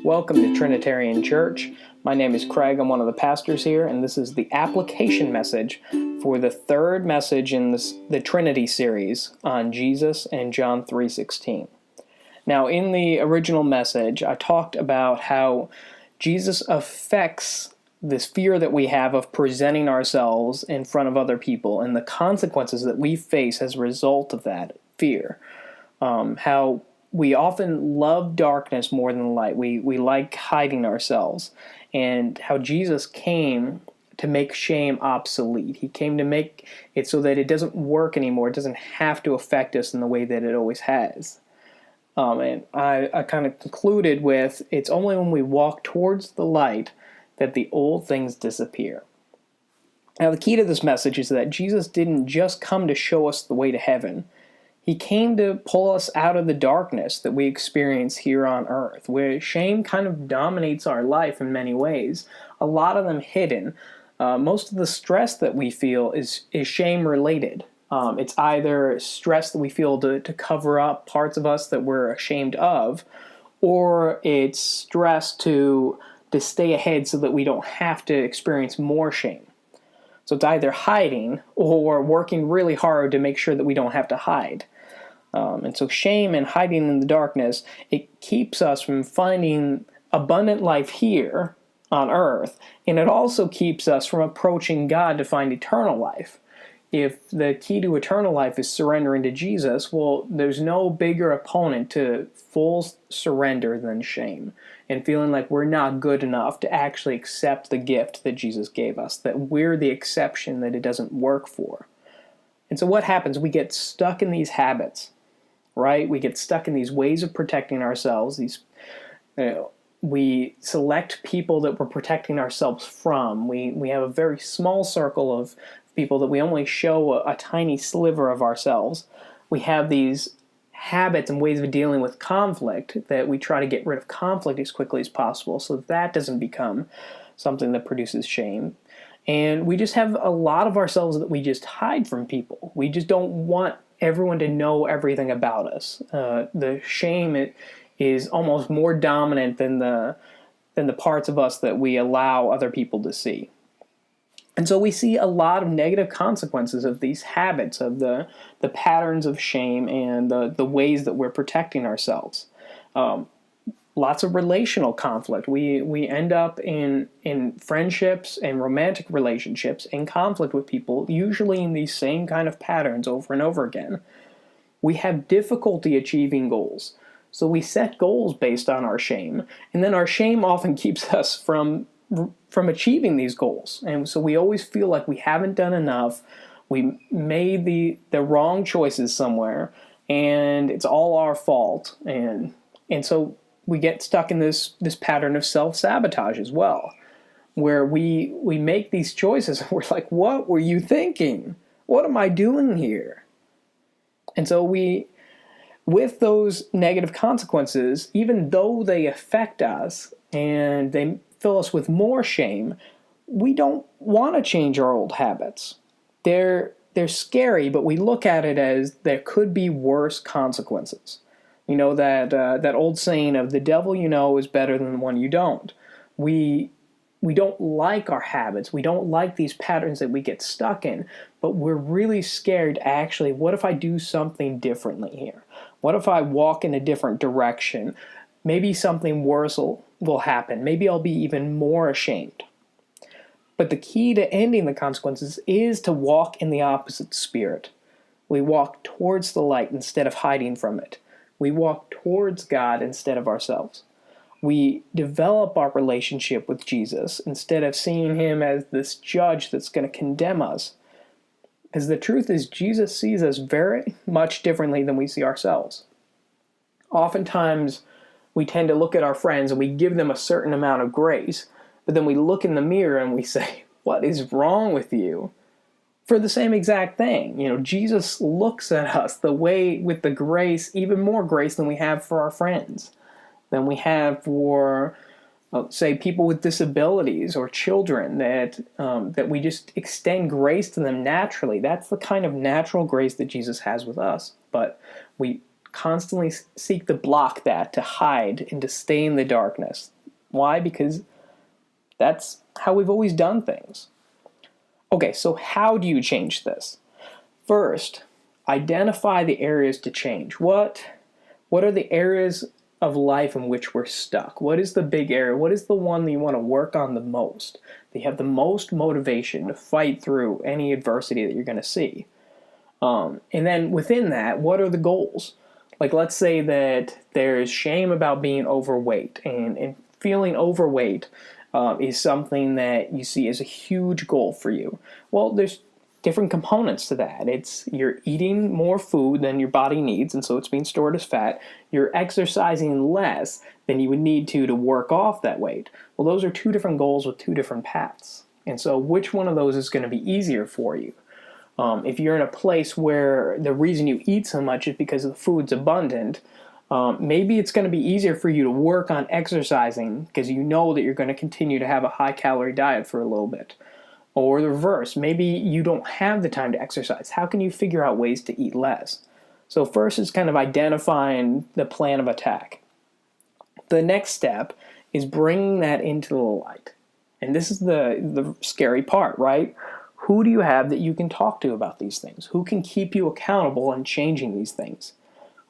Welcome to Trinitarian Church. My name is Craig. I'm one of the pastors here, and this is the application message for the third message in the Trinity series on Jesus and John 3:16. Now, in the original message, I talked about how Jesus affects this fear that we have of presenting ourselves in front of other people and the consequences that we face as a result of that fear. How we often love darkness more than light. We like hiding ourselves. And how Jesus came to make shame obsolete. He came to make it so that it doesn't work anymore. It doesn't have to affect us in the way that it always has. And I kind of concluded with, it's only when we walk towards the light that the old things disappear. Now, the key to this message is that Jesus didn't just come to show us the way to heaven. He came to pull us out of the darkness that we experience here on earth, where shame kind of dominates our life in many ways, a lot of them hidden. Most of the stress that we feel is shame-related. It's either stress that we feel to cover up parts of us that we're ashamed of, or it's stress to stay ahead so that we don't have to experience more shame. So it's either hiding or working really hard to make sure that we don't have to hide. And so shame and hiding in the darkness, it keeps us from finding abundant life here on earth, and it also keeps us from approaching God to find eternal life. If the key to eternal life is surrendering to Jesus, well, there's no bigger opponent to full surrender than shame, and feeling like we're not good enough to actually accept the gift that Jesus gave us, that we're the exception that it doesn't work for. And so what happens? We get stuck in these habits, right? We get stuck in these ways of protecting ourselves. We select people that we're protecting ourselves from. We have a very small circle of people that we only show a tiny sliver of ourselves. We have these habits and ways of dealing with conflict that we try to get rid of conflict as quickly as possible so that doesn't become something that produces shame. And we just have a lot of ourselves that we just hide from people. We just don't want everyone to know everything about us. The shame is almost more dominant than the parts of us that we allow other people to see. And so we see a lot of negative consequences of these habits, of the patterns of shame and the ways that we're protecting ourselves. Lots of relational conflict. We end up in friendships and romantic relationships in conflict with people, usually in these same kind of patterns over and over again. We have difficulty achieving goals. So we set goals based on our shame, and then our shame often keeps us from achieving these goals. And so we always feel like we haven't done enough, we made the wrong choices somewhere, and it's all our fault. And so we get stuck in this pattern of self-sabotage as well, where we make these choices and we're like, what were you thinking? What am I doing here? And so with those negative consequences, even though they affect us and they fill us with more shame, we don't want to change our old habits. They're scary, but we look at it as there could be worse consequences. You know, that old saying of the devil you know is better than the one you don't. We don't like our habits. We don't like these patterns that we get stuck in, but we're really scared actually, what if I do something differently here? What if I walk in a different direction? Maybe something worse will happen. Maybe I'll be even more ashamed. But the key to ending the consequences is to walk in the opposite spirit. We walk towards the light instead of hiding from it. We walk towards God instead of ourselves. We develop our relationship with Jesus instead of seeing him as this judge that's going to condemn us. Because the truth is, Jesus sees us very much differently than we see ourselves. Oftentimes, we tend to look at our friends and we give them a certain amount of grace, but then we look in the mirror and we say, what is wrong with you? For the same exact thing. You know, Jesus looks at us the way with the grace, even more grace than we have for our friends, than we have for, say, people with disabilities or children, that we just extend grace to them naturally. That's the kind of natural grace that Jesus has with us. But we constantly seek to block that, to hide, and to stay in the darkness. Why? Because that's how we've always done things. Okay, so how do you change this? First, identify the areas to change. What are the areas of life in which we're stuck? What is the big area? What is the one that you want to work on the most? That you have the most motivation to fight through any adversity that you're going to see. And then within that, what are the goals? Like, let's say that there's shame about being overweight, and feeling overweight is something that you see as a huge goal for you. Well, there's different components to that. It's you're eating more food than your body needs, and so it's being stored as fat. You're exercising less than you would need to work off that weight. Well, those are two different goals with two different paths. And so which one of those is going to be easier for you? If you're in a place where the reason you eat so much is because the food's abundant, maybe it's going to be easier for you to work on exercising because you know that you're going to continue to have a high-calorie diet for a little bit. Or the reverse, maybe you don't have the time to exercise. How can you figure out ways to eat less? So first is kind of identifying the plan of attack. The next step is bringing that into the light. And this is the scary part, right? Who do you have that you can talk to about these things? Who can keep you accountable in changing these things?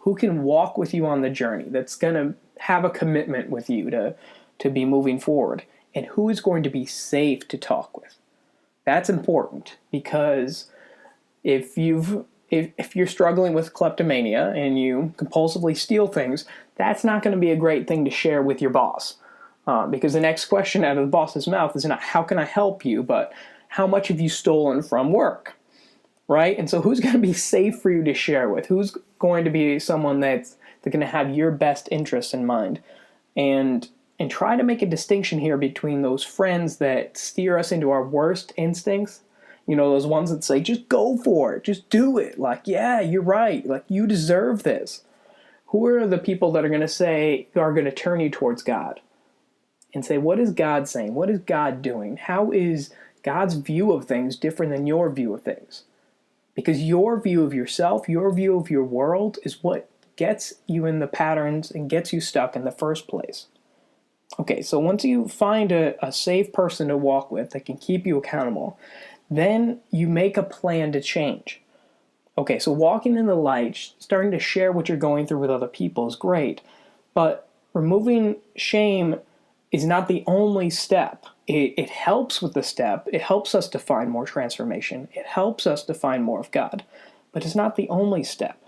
Who can walk with you on the journey that's going to have a commitment with you to be moving forward? And who is going to be safe to talk with? That's important, because if you're struggling with kleptomania and you compulsively steal things, that's not going to be a great thing to share with your boss. Because the next question out of the boss's mouth is not, how can I help you, but how much have you stolen from work, right? And so who's going to be safe for you to share with? Who's going to be someone that's going to have your best interests in mind? And try to make a distinction here between those friends that steer us into our worst instincts, those ones that say, just go for it, just do it, like, yeah, you're right, like, you deserve this. Who are the people that are going to turn you towards God and say, what is God saying? What is God doing? How is God's view of things different than your view of things? Because your view of yourself, your view of your world is what gets you in the patterns and gets you stuck in the first place. Okay, so once you find a safe person to walk with that can keep you accountable, then you make a plan to change. Okay, so walking in the light, starting to share what you're going through with other people is great, but removing shame is not the only step. It helps with the step. It helps us to find more transformation. It helps us to find more of God, but it's not the only step.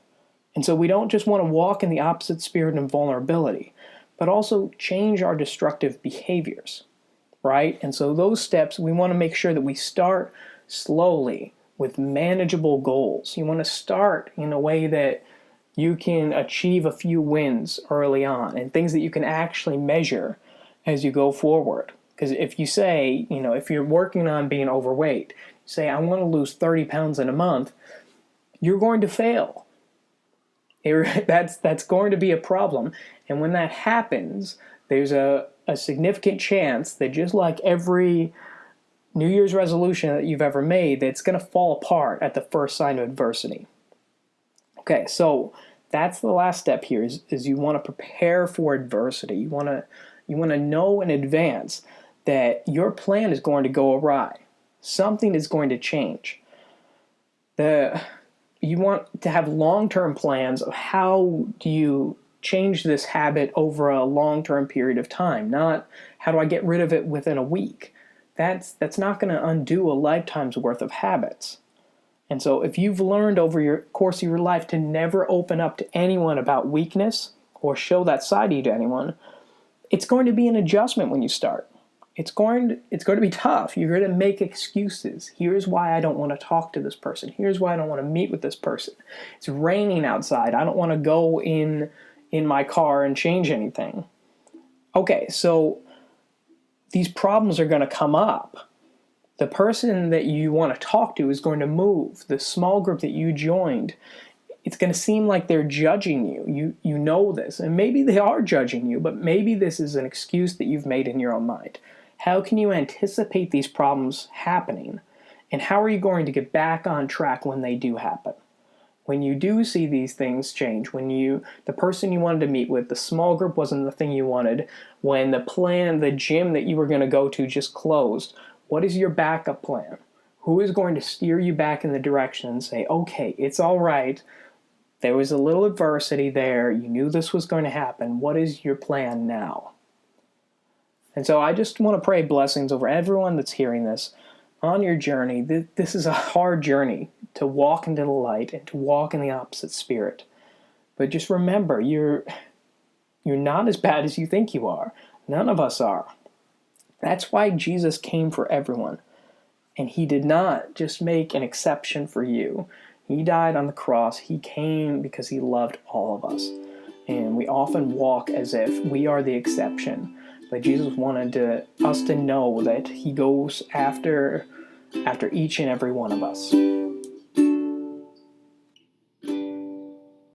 And so we don't just want to walk in the opposite spirit and vulnerability, but also change our destructive behaviors, right? And so those steps, we want to make sure that we start slowly with manageable goals. You want to start in a way that you can achieve a few wins early on and things that you can actually measure as you go forward. Because if you say, if you're working on being overweight, say, I want to lose 30 pounds in a month, you're going to fail. That's going to be a problem. And when that happens, there's a significant chance that just like every New Year's resolution that you've ever made, that's going to fall apart at the first sign of adversity. Okay, so that's the last step here is you want to prepare for adversity. You want to know in advance that your plan is going to go awry. Something is going to change. You want to have long-term plans of how do you change this habit over a long-term period of time, not how do I get rid of it within a week. That's not going to undo a lifetime's worth of habits. And so if you've learned over your course of your life to never open up to anyone about weakness or show that side of you to anyone, it's going to be an adjustment when you start. It's going to be tough. You're going to make excuses. Here's why I don't want to talk to this person. Here's why I don't want to meet with this person. It's raining outside. I don't want to go in my car and change anything. Okay, so these problems are going to come up. The person that you want to talk to is going to move. The small group that you joined, it's going to seem like they're judging you. You know this, and maybe they are judging you, but maybe this is an excuse that you've made in your own mind. How can you anticipate these problems happening, and how are you going to get back on track when they do happen? when you do see these things change, when the person you wanted to meet with, the small group wasn't the thing you wanted, when the gym that you were going to go to just closed, what is your backup plan? Who is going to steer you back in the direction and say, okay, it's all right. There was a little adversity there. You knew this was going to happen. What is your plan now? And so I just want to pray blessings over everyone that's hearing this on your journey. This is a hard journey to walk into the light and to walk in the opposite spirit. But just remember, you're not as bad as you think you are. None of us are. That's why Jesus came for everyone. And he did not just make an exception for you. He died on the cross. He came because he loved all of us. And we often walk as if we are the exception. But Jesus wanted us to know that he goes after each and every one of us.